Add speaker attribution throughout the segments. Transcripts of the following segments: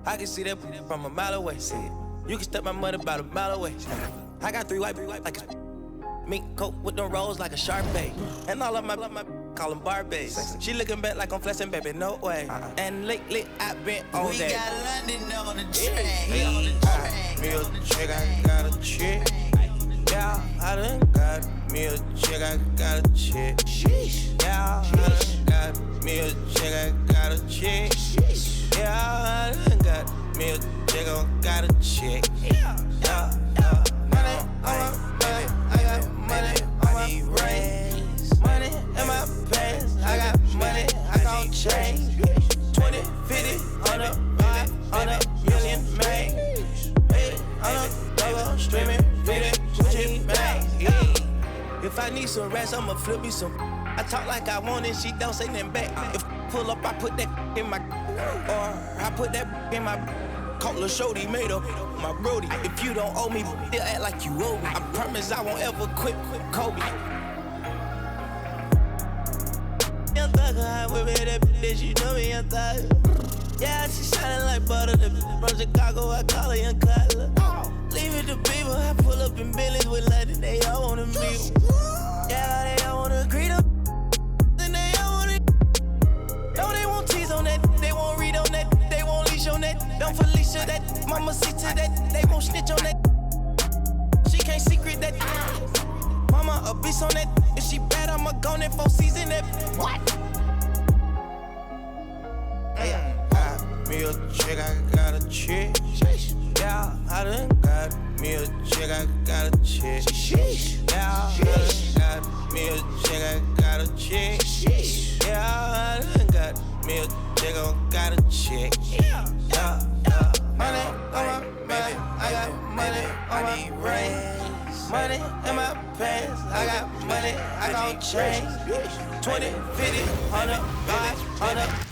Speaker 1: I can see that from a mile away. You can step my money about a mile away. I got 3 white like a mink coat with them rolls like a Sharpay. And all of my call them Barbies. She looking back like I'm flexing, baby, no way. And lately I've been on that.
Speaker 2: We got London on the track.
Speaker 1: Me a chick, I got a chick. Yeah, I done got me a chick, I got a chick. Yeah, I done got me a chick, I got a chick. Yeah, I done got me a chick, I got a chick. Yeah. Money on my back, I got money on my brains. Money in my pants, I got money, I gon' change. 20, 50, 100, 500 million, man. 800 dollar streaming, feeding, Gucci, man. If I need some rest, I'ma flip me some. I talk like I want it, she don't say nothing back. If pull up, I put that in my, or I put that in my. Call a shorty, made up my brody. If you don't owe me, they'll act like you owe me. I promise I won't ever quit Kobe. Young thug, I whip it, that bitch, you know me, young thug. Yeah, she shining like butter. The from Chicago, I call her Young Cutler. Leave it to people, I pull up in Billy's with London, they all wanna meet. Yeah, they all wanna greet them. Then they all wanna. No, they won't tease on that, they won't read on that, they won't leash on that. Don't Felicia that, mama see to that, they won't snitch on that. She can't secret that. Mama a beast on that. If she bad, I'ma go that 4 season that. What? Me a chick, I got a chick. Yeah, I done got me a chick, I got a chick. Yeah, I done got me a chick, I got a chick. Yeah, I done got me a chick, I got a chick. Yeah. Money on my back, I got money on my brains. Money in my pants, I got money, I gon' change. 20, 50, 100, 500.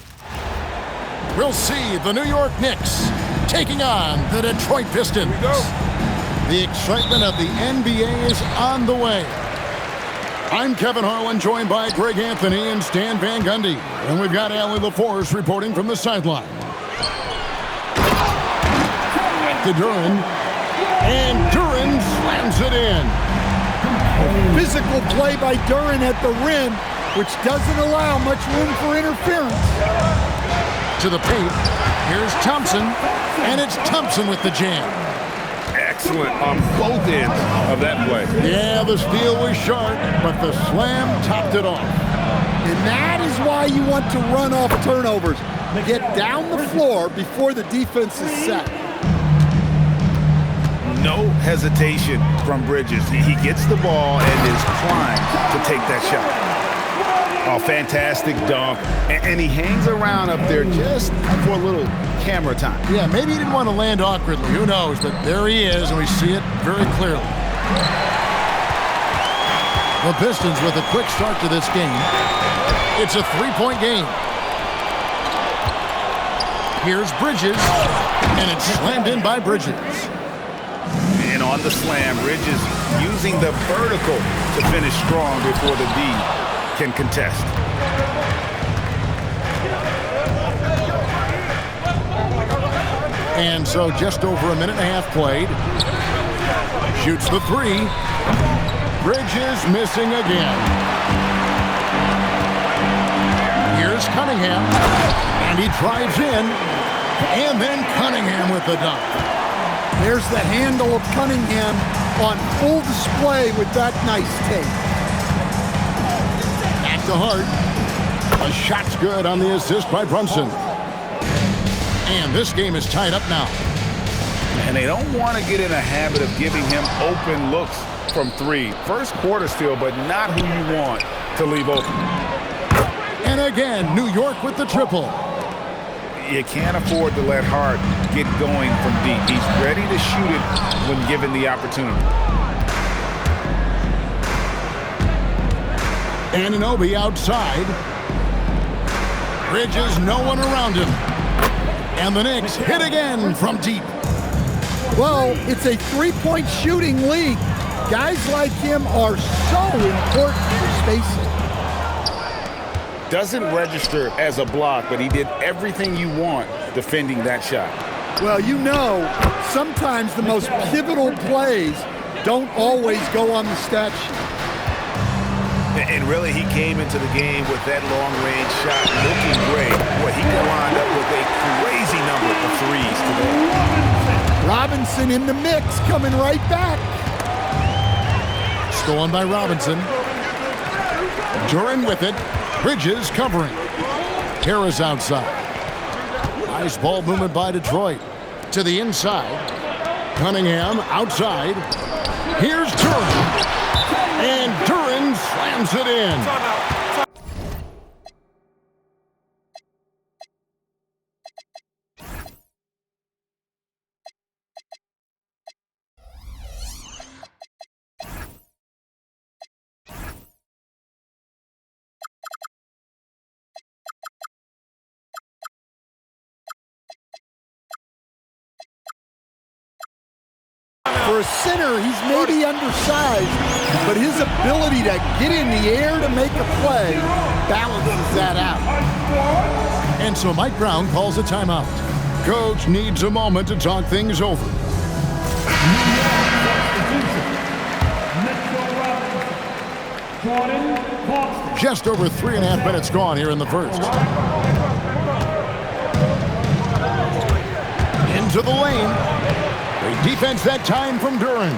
Speaker 3: We'll see the New York Knicks taking on the Detroit Pistons.
Speaker 4: Here we go.
Speaker 3: The excitement of the NBA is on the way. I'm Kevin Harlan, joined by Greg Anthony and Stan Van Gundy. And we've got Allie LaForce reporting from the sideline. To Duran, and Duran slams it in.
Speaker 4: A physical play by Duran at the rim, which doesn't allow much room for interference.
Speaker 3: To the paint, here's Thompson, and it's Thompson with the jam.
Speaker 5: Excellent on both ends of that play.
Speaker 3: Yeah, the steal was sharp, but the slam topped it off.
Speaker 4: And that is why you want to run off turnovers. Get down the floor before the defense is set.
Speaker 5: No hesitation from Bridges. He gets the ball and is primed to take that shot. Oh, fantastic dunk. And he hangs around up there just for a little camera time.
Speaker 3: Yeah, maybe he didn't want to land awkwardly. Who knows? But there he is, and we see it very clearly. The Pistons with a quick start to this game. It's a 3-point game. Here's Bridges, and it's slammed in by Bridges.
Speaker 5: And on the slam, Bridges using the vertical to finish strong before the D can contest.
Speaker 3: And so just over a minute and a half played. Shoots the 3. Bridges missing again. Here's Cunningham, and he drives in, and then Cunningham with the dunk.
Speaker 4: There's the handle of Cunningham on full display with that nice tape.
Speaker 3: Back to Hart. The shot's good on the assist by Brunson. And this game is tied up now.
Speaker 5: And they don't want to get in a habit of giving him open looks from 3. First quarter still, but not who you want to leave open.
Speaker 3: And again, New York with the triple.
Speaker 5: You can't afford to let Hart get going from deep. He's ready to shoot it when given the opportunity.
Speaker 3: Anunoby outside. Bridges, no one around him. And the Knicks hit again from deep.
Speaker 4: Well, it's a 3-point shooting league. Guys like him are so important for spacing.
Speaker 5: Doesn't register as a block, but he did everything you want defending that shot.
Speaker 4: Well, you know, sometimes the most pivotal plays don't always go on the stat sheet.
Speaker 5: And really, he came into the game with that long-range shot looking great. Boy, he could wind up with a crazy number of threes today.
Speaker 4: Robinson in the mix, coming right back.
Speaker 3: Stolen by Robinson. Duran with it. Bridges covering. Harris outside. Nice ball movement by Detroit. To the inside. Cunningham outside. Here's Duran. And Duran slams it in.
Speaker 4: For a center, he's maybe undersized, but his ability to get in the air to make a play balances that out.
Speaker 3: And so Mike Brown calls a timeout. Coach needs a moment to talk things over. Just over 3.5 minutes gone here in the first. Into the lane. Great defense that time from Duran.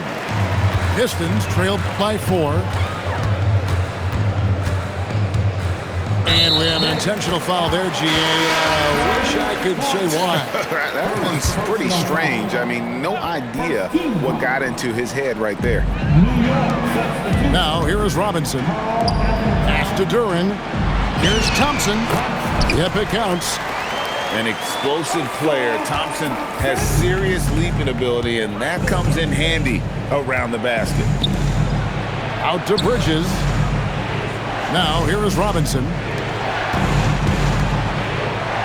Speaker 3: Pistons trailed by 4. And we have an intentional foul there, GA. Wish I could say why.
Speaker 5: That one's pretty strange. I mean, no idea what got into his head right there.
Speaker 3: Now, here is Robinson. Pass to Duran. Here's Thompson. Yep, it counts.
Speaker 5: An explosive player. Thompson has serious leaping ability, and that comes in handy around the basket.
Speaker 3: Out to Bridges. Now, here is Robinson.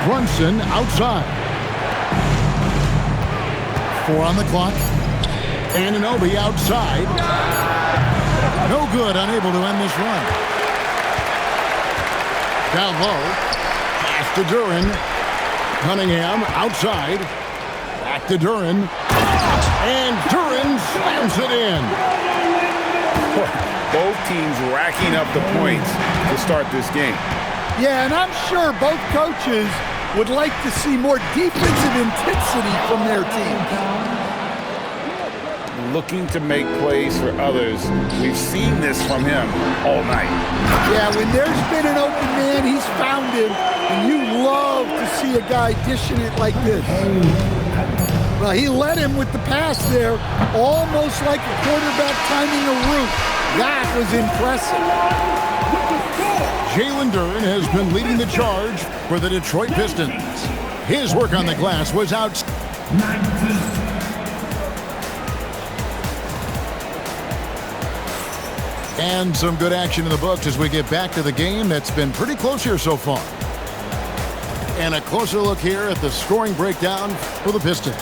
Speaker 3: Brunson outside. 4 on the clock. Anunoby outside. No good, unable to end this run. Down low. Pass to Duran. Cunningham outside. Back to Duran. And Duran slams it in.
Speaker 5: Both teams racking up the points to start this game.
Speaker 4: Yeah, and I'm sure both coaches would like to see more defensive intensity from their teams.
Speaker 5: Looking to make plays for others. We've seen this from him all night.
Speaker 4: Yeah, when there's been an open man, he's found him, and you love to see a guy dishing it like this. Well, he led him with the pass there, almost like a quarterback timing a route. That was impressive.
Speaker 3: Jalen Duran has been leading the charge for the Detroit Pistons. His work on the glass was out. And some good action in the books as we get back to the game that's been pretty close here so far. And a closer look here at the scoring breakdown for the Pistons.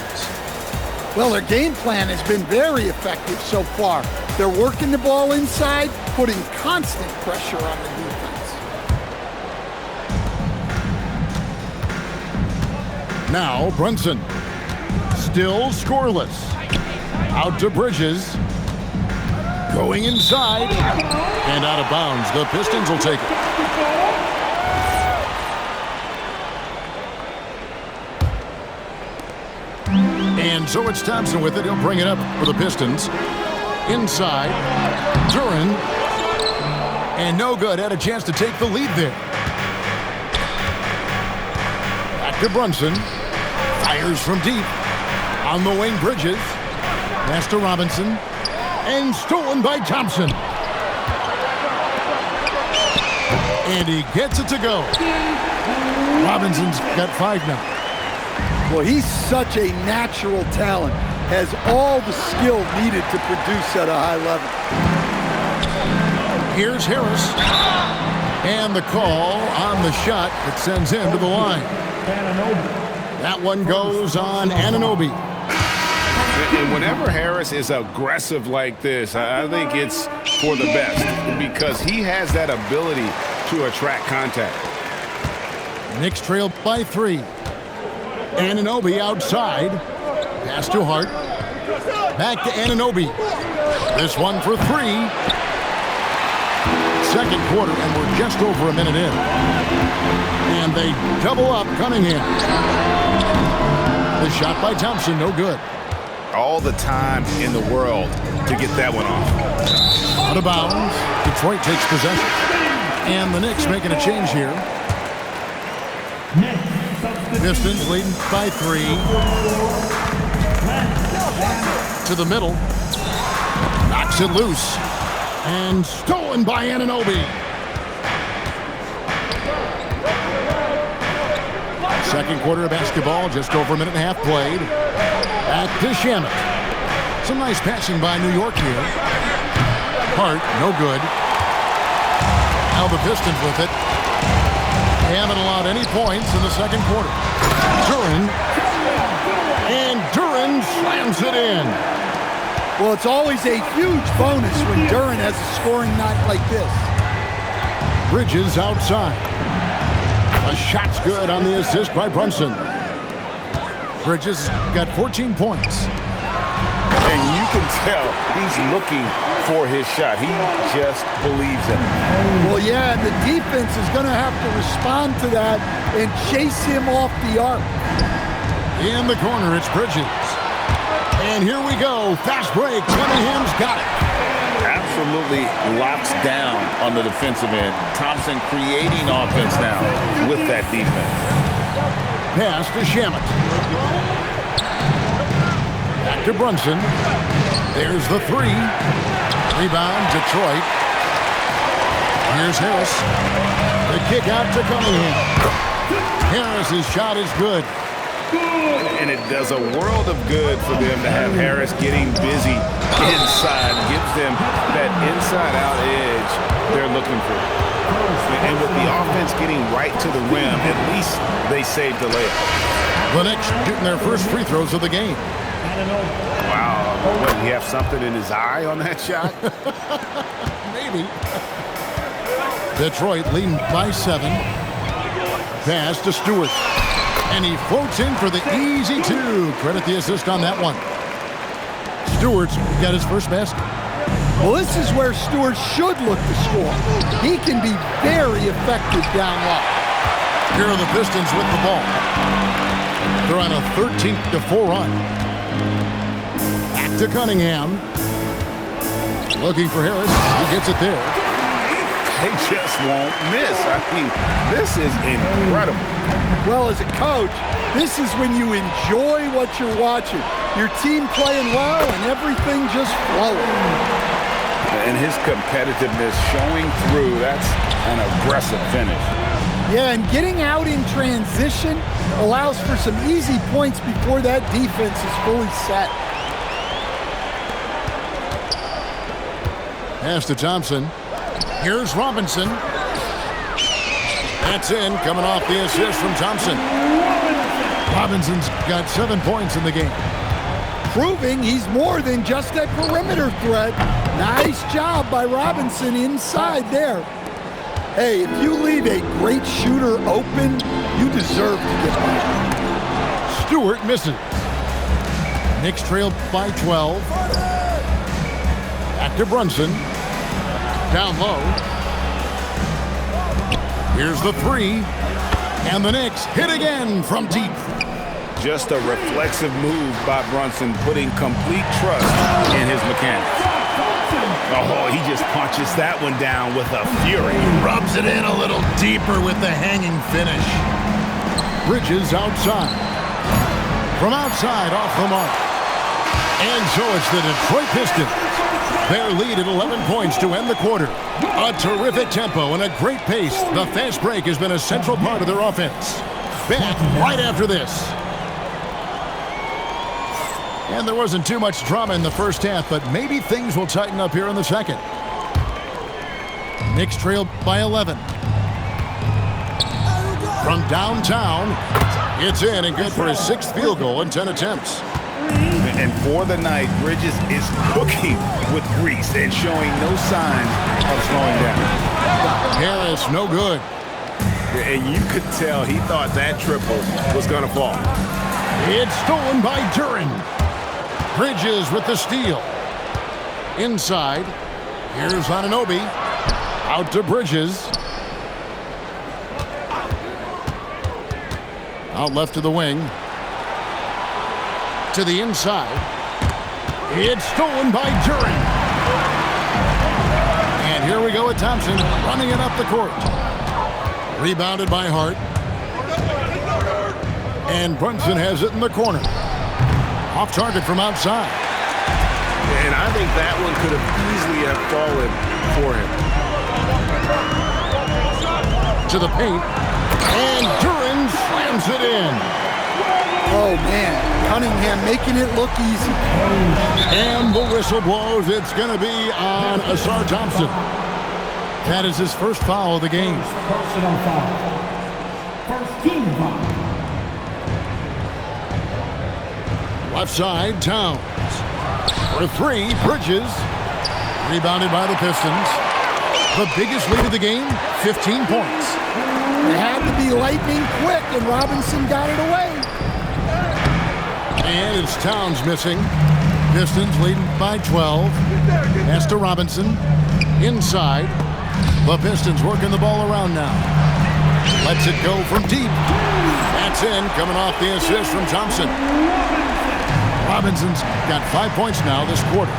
Speaker 4: Well, their game plan has been very effective so far. They're working the ball inside, putting constant pressure on the defense.
Speaker 3: Now Brunson. Still scoreless. Out to Bridges. Going inside and out of bounds. The Pistons will take it. And so it's Thompson with it. He'll bring it up for the Pistons. Inside. Duran. And no good. Had a chance to take the lead there. Back to Brunson. Fires from deep. On the wing, Bridges. Pass to Robinson. And stolen by Thompson. And he gets it to go. Robinson's got 5 now.
Speaker 4: Well, he's such a natural talent. Has all the skill needed to produce at a high level.
Speaker 3: Here's Harris. And the call on the shot that sends him to the line. That one goes on Anunoby.
Speaker 5: And whenever Harris is aggressive like this, I think it's for the best because he has that ability to attract contact.
Speaker 3: Knicks trail by 3. Anunoby outside. Pass to Hart. Back to Anunoby. This one for three. Second quarter, and we're just over a minute in. And they double up Cunningham. The shot by Thompson, no good.
Speaker 5: All the time in the world to get that one off.
Speaker 3: Out of bounds. Detroit takes possession. And the Knicks making a change here. Pistons leading by 3. To the middle. Knocks it loose. And stolen by Anunoby. Second quarter of basketball, just over a minute and a half played. Back to Shamet. Some nice passing by New York here. Hart, no good. Now the Pistons with it. They haven't allowed any points in the second quarter. Duren. And Duren slams it in.
Speaker 4: Well, it's always a huge bonus when Duren has a scoring night like this.
Speaker 3: Bridges outside. A shot's good on the assist by Brunson. Bridges got 14 points.
Speaker 5: And you can tell he's looking for his shot. He just believes in it.
Speaker 4: Well, yeah, the defense is going to have to respond to that and chase him off the arc.
Speaker 3: In the corner, it's Bridges. And here we go. Fast break. Cunningham's got it.
Speaker 5: Absolutely locks down on the defensive end. Thompson creating offense now with that defense.
Speaker 3: Pass to Shamet. Back to Brunson. There's the 3. Rebound, Detroit. Here's Harris. The kick out to Cunningham. Harris's shot is good.
Speaker 5: And it does a world of good for them to have Harris getting busy inside. Gives them that inside-out edge they're looking for. And with the offense getting right to the rim, at least they saved the layup.
Speaker 3: The Knicks shooting their first free throws of the game.
Speaker 5: Wow. What, he have something in his eye on that shot?
Speaker 3: Maybe. Detroit leading by 7. Pass to Stewart. And he floats in for the easy 2. Credit the assist on that one. Stewart's got his first basket.
Speaker 4: Well, this is where Stewart should look to score. He can be very effective down low.
Speaker 3: Here are the Pistons with the ball. They're on a 13-4 run. Back to Cunningham. Looking for Harris. He gets it there.
Speaker 5: They just won't miss. I mean, this is incredible.
Speaker 4: Well, as a coach, this is when you enjoy what you're watching. Your team playing well and everything just flowing.
Speaker 5: And his competitiveness showing through. That's an aggressive finish.
Speaker 4: Yeah, and getting out in transition allows for some easy points before that defense is fully set.
Speaker 3: Pass to Thompson. Here's Robinson. That's in, coming off the assist from Thompson. Robinson's got 7 points in the game.
Speaker 4: Proving he's more than just a perimeter threat. Nice job by Robinson inside there. Hey, if you leave a great shooter open, you deserve to get by.
Speaker 3: Stewart misses. Knicks trail by 12. Back to Brunson. Down low. Here's the 3. And the Knicks hit again from deep.
Speaker 5: Just a reflexive move by Brunson, putting complete trust in his mechanics. Oh, he just punches that one down with a fury.
Speaker 3: Rubs it in a little deeper with the hanging finish. Bridges outside. From outside, off the mark. And so it's the Detroit Pistons. Their lead at 11 points to end the quarter. A terrific tempo and a great pace. The fast break has been a central part of their offense. Back right after this. And there wasn't too much drama in the first half, but maybe things will tighten up here in the second. Knicks trail by 11. From downtown, it's in and good for his 6th field goal in 10 attempts.
Speaker 5: And for the night, Bridges is cooking with grease and showing no signs of slowing down.
Speaker 3: Harris, no good.
Speaker 5: And you could tell he thought that triple was going to fall.
Speaker 3: It's stolen by Duran. Bridges with the steal. Inside. Here's Anunoby. Out to Bridges. Out left to the wing. To the inside. It's stolen by Duran. And here we go with Thompson running it up the court. Rebounded by Hart. And Brunson has it in the corner. Off target from outside.
Speaker 5: And I think that one could have easily have fallen for him.
Speaker 3: To the paint. And Duran slams it in.
Speaker 4: Oh, man. Cunningham making it look easy.
Speaker 3: And the whistle blows. It's going to be on Asar Thompson. That is his first foul of the game.
Speaker 6: Personal foul. First team foul.
Speaker 3: Left side, Towns. For three, Bridges. Rebounded by the Pistons. The biggest lead of the game, 15 points.
Speaker 4: They had to be lightning quick, and Robinson got it away.
Speaker 3: And it's Towns missing. Pistons leading by 12. Pass to Robinson. Inside. The Pistons working the ball around now. Lets it go from deep. That's in, coming off the assist from Thompson. Robinson's got 5 points now this quarter.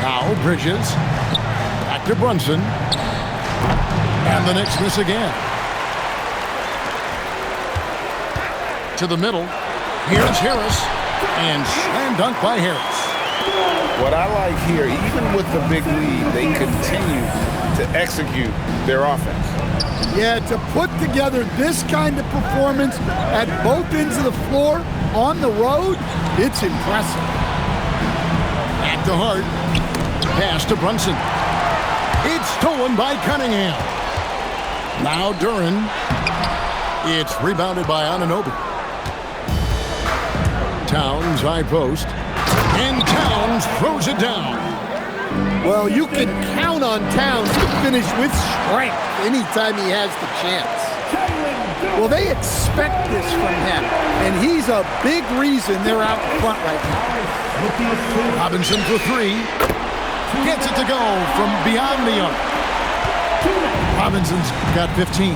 Speaker 3: Now Bridges. Back to Brunson. And the Knicks miss again. To the middle. Here's Harris. And slam dunk by Harris.
Speaker 5: What I like here, even with the big lead, they continue to execute their offense.
Speaker 4: Yeah, to put together this kind of performance at both ends of the floor on the road, it's impressive.
Speaker 3: Back to Hart. Pass to Brunson. It's stolen by Cunningham. Now Duran. It's rebounded by Anunoby. Towns high post. And Towns throws it down.
Speaker 4: Well, you can count on Towns to finish with strength anytime he has the chance. Well, they expect this from him, and he's a big reason they're out in front right now.
Speaker 3: Robinson for three. Gets it to go from beyond the arc. Robinson's got 15.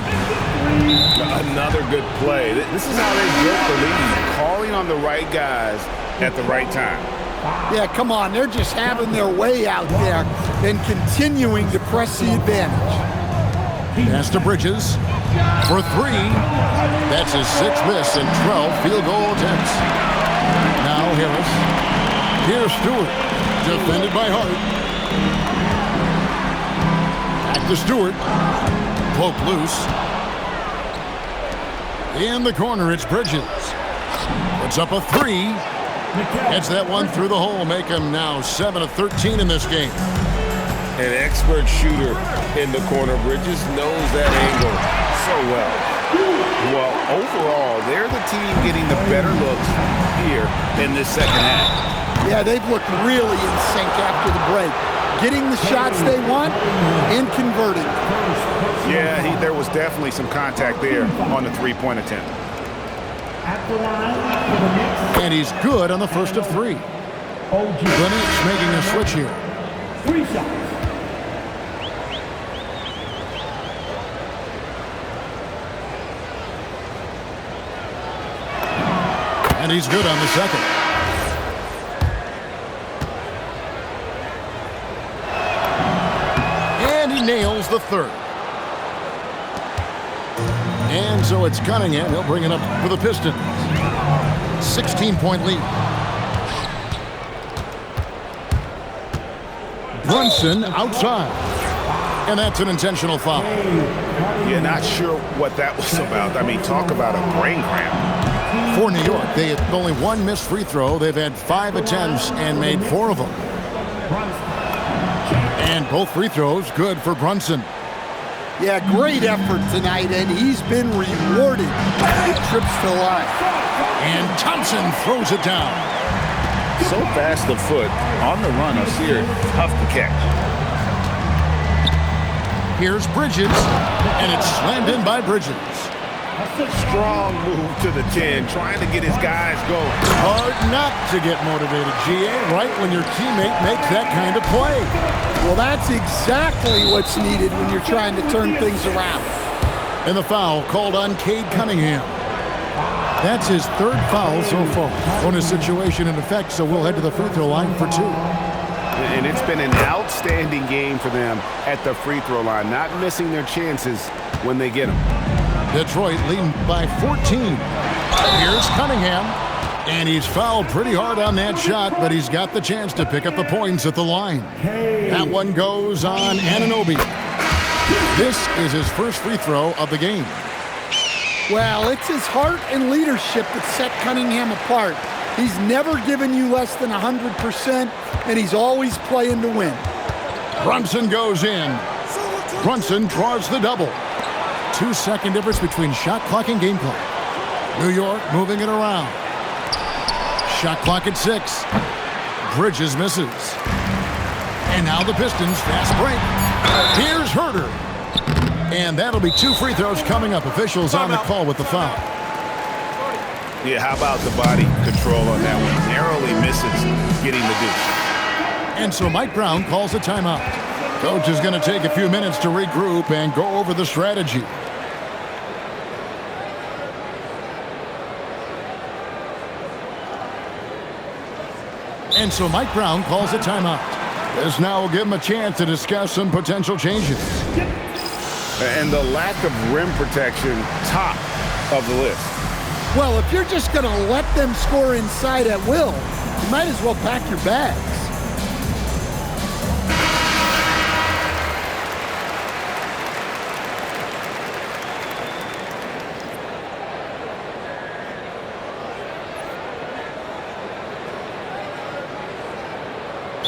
Speaker 5: Another good play. This is how they built the lead, calling on the right guys at the right time.
Speaker 4: Yeah, come on. They're just having their way out there and continuing to press the advantage.
Speaker 3: Pass to Bridges for three. That's his sixth miss and 12 field goal attempts. Now Harris. Here's Stewart. Defended by Hart. Back to Stewart. Poke loose. In the corner, it's Bridges. Puts up a three. Gets that one through the hole, make him now 7 of 13 in this game.
Speaker 5: An expert shooter in the corner. Bridges knows that angle so well. Well, overall, they're the team getting the better looks here in this second half.
Speaker 4: Yeah, they've looked really in sync after the break. Getting the shots they want and converting.
Speaker 5: Yeah, there was definitely some contact there on the three-point attempt.
Speaker 3: And he's good on the first of three. The Knicks making a switch here.
Speaker 6: 3 shots.
Speaker 3: And he's good on the second. And he nails the third. And so it's Cunningham. He'll bring it up for the Pistons. 16-point lead. Brunson outside. And that's an intentional foul.
Speaker 5: Yeah, not sure what that was about. I mean, talk about a brain cramp.
Speaker 3: For New York, they have only one missed free throw. They've had 5 attempts and made 4 of them. And both free throws good for Brunson.
Speaker 4: Yeah, great effort tonight, and he's been rewarded with trips to the line.
Speaker 3: And Thompson throws it down.
Speaker 5: So fast of foot on the run. I see her tough to catch.
Speaker 3: Here's Bridges, and it's slammed in by Bridges.
Speaker 5: Strong move to the 10, trying to get his guys going.
Speaker 3: Hard not to get motivated, GA, right when your teammate makes that kind of play.
Speaker 4: Well, that's exactly what's needed when you're trying to turn things around.
Speaker 3: And the foul called on Cade Cunningham. That's his third foul so far. Bonus situation in effect, so we'll head to the free throw line for 2.
Speaker 5: And it's been an outstanding game for them at the free throw line, not missing their chances when they get them.
Speaker 3: Detroit leading by 14. Here's Cunningham. And he's fouled pretty hard on that shot, but he's got the chance to pick up the points at the line. That one goes on Anunoby. This is his first free throw of the game.
Speaker 4: Well, it's his heart and leadership that set Cunningham apart. He's never given you less than 100%, and he's always playing to win.
Speaker 3: Brunson goes in. Brunson draws the double. 2-second difference between shot clock and game clock. New York moving it around. Shot clock at 6. Bridges misses. And now the Pistons fast break. Here's Herter. And that'll be 2 free throws coming up. Officials on the call with the foul.
Speaker 5: Yeah, how about the body control on that one? Narrowly misses getting the deuce.
Speaker 3: And so Mike Brown calls a timeout. Coach is going to take a few minutes to regroup and go over the strategy. And so Mike Brown calls a timeout. This now will give him a chance to discuss some potential changes.
Speaker 5: And the lack of rim protection, top of the list.
Speaker 4: Well, if you're just going to let them score inside at will, you might as well pack your bags.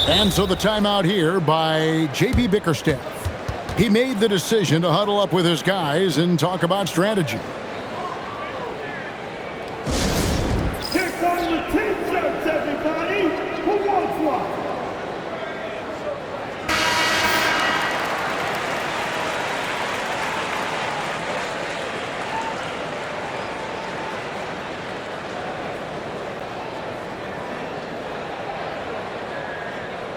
Speaker 3: And so the timeout here by J.B. Bickerstaff. He made the decision to huddle up with his guys and talk about strategy.
Speaker 6: Here come the T-shirts, everybody. Who wants one?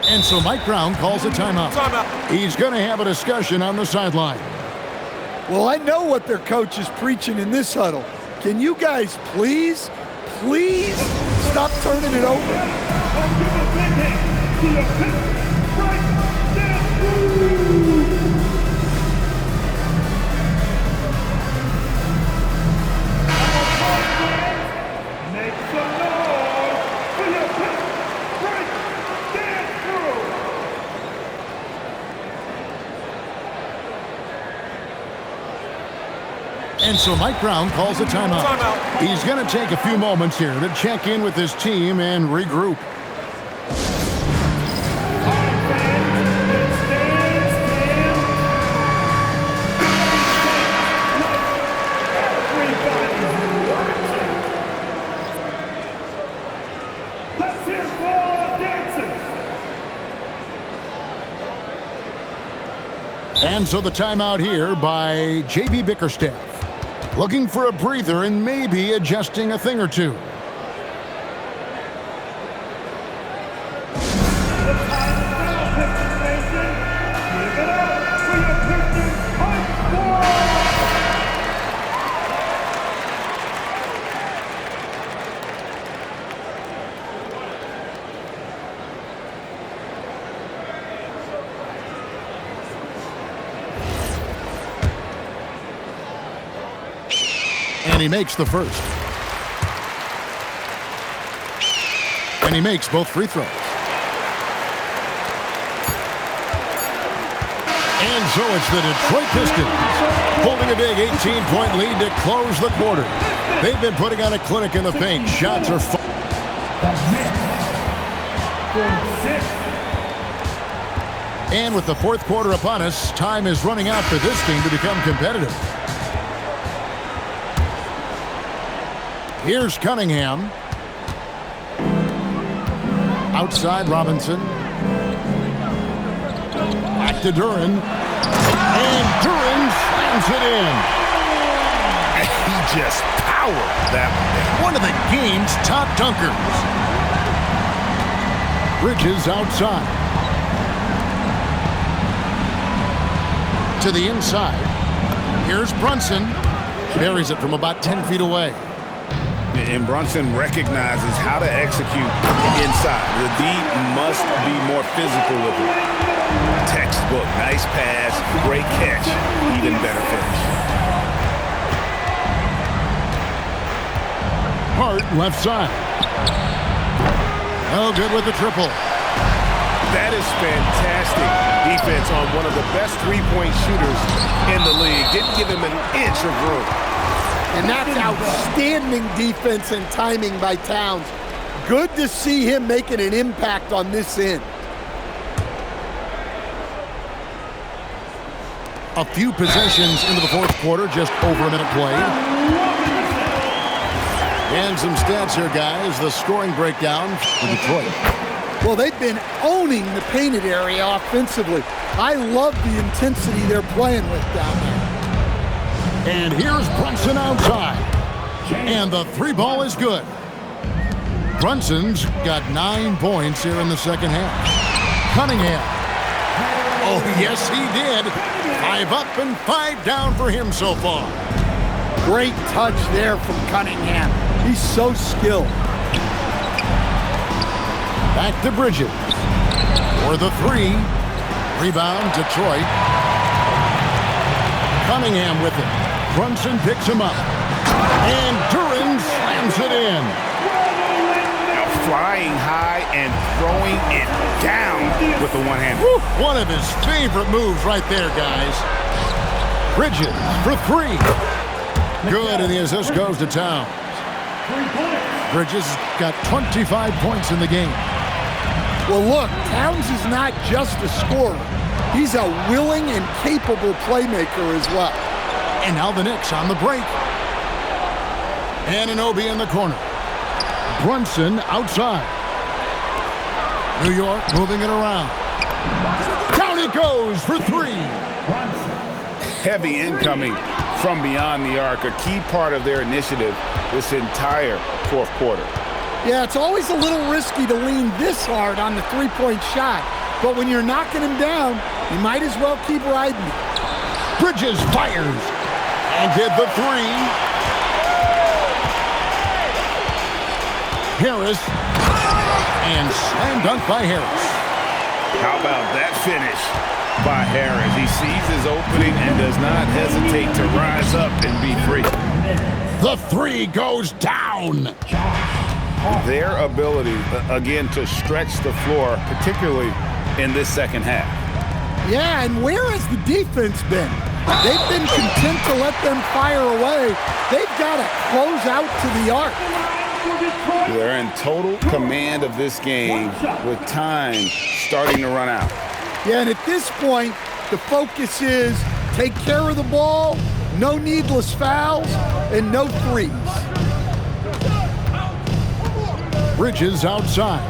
Speaker 3: And so Mike Brown calls a timeout. He's going to have a discussion on the sideline.
Speaker 4: Well, I know what their coach is preaching in this huddle. Can you guys please stop turning it over?
Speaker 6: And give a big hand to your pick right there. Make some noise for your pick right there through.
Speaker 3: And so Mike Brown calls a timeout. He's going to take a few moments here to check in with his team and regroup.
Speaker 6: Let's hear for dancers.
Speaker 3: And so the timeout here by J.B. Bickerstaff. Looking for a breather and maybe adjusting a thing or two. And he makes the first. And he makes both free throws. And so it's the Detroit Pistons holding a big 18-point lead to close the quarter. They've been putting on a clinic in the paint. Shots are far. And with the fourth quarter upon us, time is running out for this team to become competitive. Here's Cunningham. Outside Robinson. Back to Duran. And Duran slams it in.
Speaker 5: He just powered that
Speaker 3: One of the game's top dunkers. Bridges outside. To the inside. Here's Brunson. Buries it from about 10 feet away.
Speaker 5: And Brunson recognizes how to execute inside. The D must be more physical with it. Textbook, nice pass, great catch, even better finish.
Speaker 3: Hart left side. Oh, good with the triple.
Speaker 7: That is fantastic defense on one of the best three-point shooters in the league. Didn't give him an inch of room.
Speaker 4: And that's outstanding defense and timing by Towns. Good to see him making an impact on this end.
Speaker 3: A few possessions into the fourth quarter, just over a minute played. And some stats here, guys. The scoring breakdown for Detroit.
Speaker 4: Well, they've been owning the painted area offensively. I love the intensity they're playing with down there.
Speaker 3: And here's Brunson outside. And the three ball is good. Brunson's got 9 points here in the second half. Cunningham. Oh, yes, he did. 5 up and 5 down for him so far.
Speaker 4: Great touch there from Cunningham. He's so skilled.
Speaker 3: Back to Bridges. For the 3. Rebound, Detroit. Cunningham with it. Brunson picks him up. And Duran slams it in.
Speaker 5: Now flying high and throwing it down with the one-hand.
Speaker 3: One of his favorite moves right there, guys. Bridges for 3. Good, and the assist goes to Towns. Bridges got 25 points in the game.
Speaker 4: Well, look, Towns is not just a scorer. He's a willing and capable playmaker as well.
Speaker 3: And now the Knicks on the break. Anunoby in the corner. Brunson outside. New York moving it around. Down it goes for 3.
Speaker 5: Heavy incoming from beyond the arc, a key part of their initiative this entire fourth quarter.
Speaker 4: Yeah, it's always a little risky to lean this hard on the three-point shot, but when you're knocking him down, you might as well keep riding it.
Speaker 3: Bridges fires and did the 3. Harris and slam dunk by Harris.
Speaker 5: How about that finish by Harris? He sees his opening and does not hesitate to rise up and be free.
Speaker 3: The 3 goes down.
Speaker 5: Their ability, again, to stretch the floor, particularly in this second half.
Speaker 4: Yeah, and where has the defense been? They've been content to let them fire away. They've got to close out to the arc.
Speaker 5: They're in total command of this game with time starting to run out.
Speaker 4: Yeah, and at this point, the focus is take care of the ball, no needless fouls, and no threes.
Speaker 3: Bridges outside.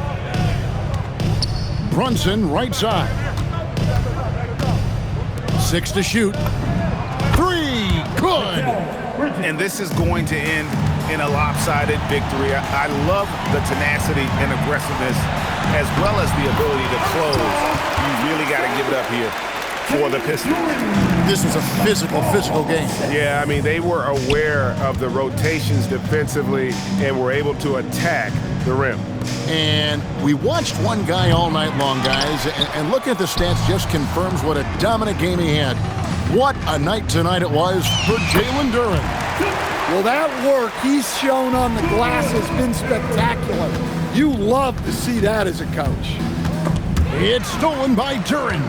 Speaker 3: Brunson right side. 6 to shoot. 3, good.
Speaker 5: And this is going to end in a lopsided victory. I love the tenacity and aggressiveness as well as the ability to close. You really got to give it up here for the Pistons.
Speaker 3: This was a physical game.
Speaker 7: Yeah, I mean, they were aware of the rotations defensively and were able to attack the rim.
Speaker 3: And we watched one guy all night long, guys, and looking at the stats just confirms what a dominant game he had. What a night tonight it was for Jalen Duran.
Speaker 4: Well, that work he's shown on the glass has been spectacular. You love to see that as a coach.
Speaker 3: It's stolen by Duran.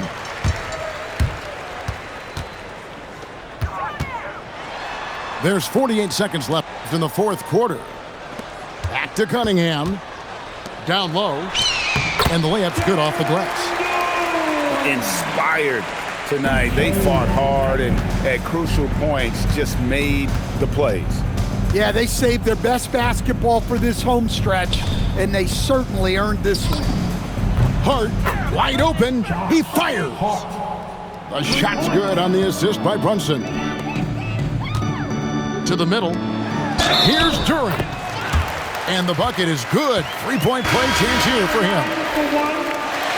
Speaker 3: There's 48 seconds left in the fourth quarter. Back to Cunningham. Down low. And the layup's good off the glass.
Speaker 5: Inspired tonight. They fought hard and at crucial points just made the plays.
Speaker 4: Yeah, they saved their best basketball for this home stretch, and they certainly earned this one.
Speaker 3: Hart, wide open. He fires. The shot's good on the assist by Brunson. To the middle. Here's Durant. And the bucket is good. Three-point play chance here for him.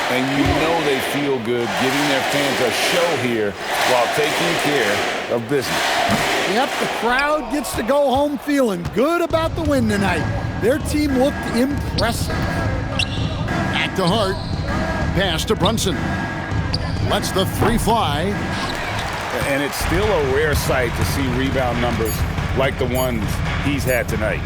Speaker 5: And you know they feel good giving their fans a show here while taking care of business.
Speaker 4: Yep, the crowd gets to go home feeling good about the win tonight. Their team looked impressive.
Speaker 3: Back to Hart. Pass to Brunson. Lets the three fly.
Speaker 5: And it's still a rare sight to see rebound numbers like the ones he's had tonight.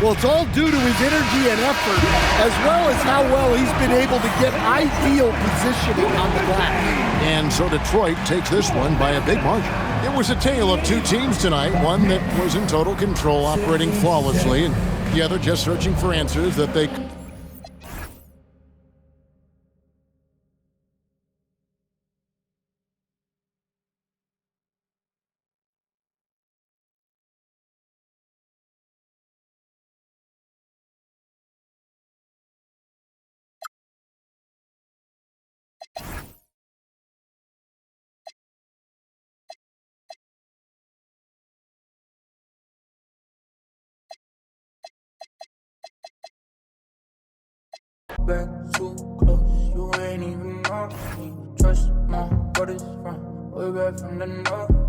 Speaker 4: Well, it's all due to his energy and effort, as well as how well he's been able to get ideal positioning on the glass.
Speaker 3: And so Detroit takes this one by a big margin. It was a tale of two teams tonight, one that was in total control, operating flawlessly, and the other just searching for answers that they
Speaker 8: back too close, you ain't even know me. Trust my brothers from way back from the north.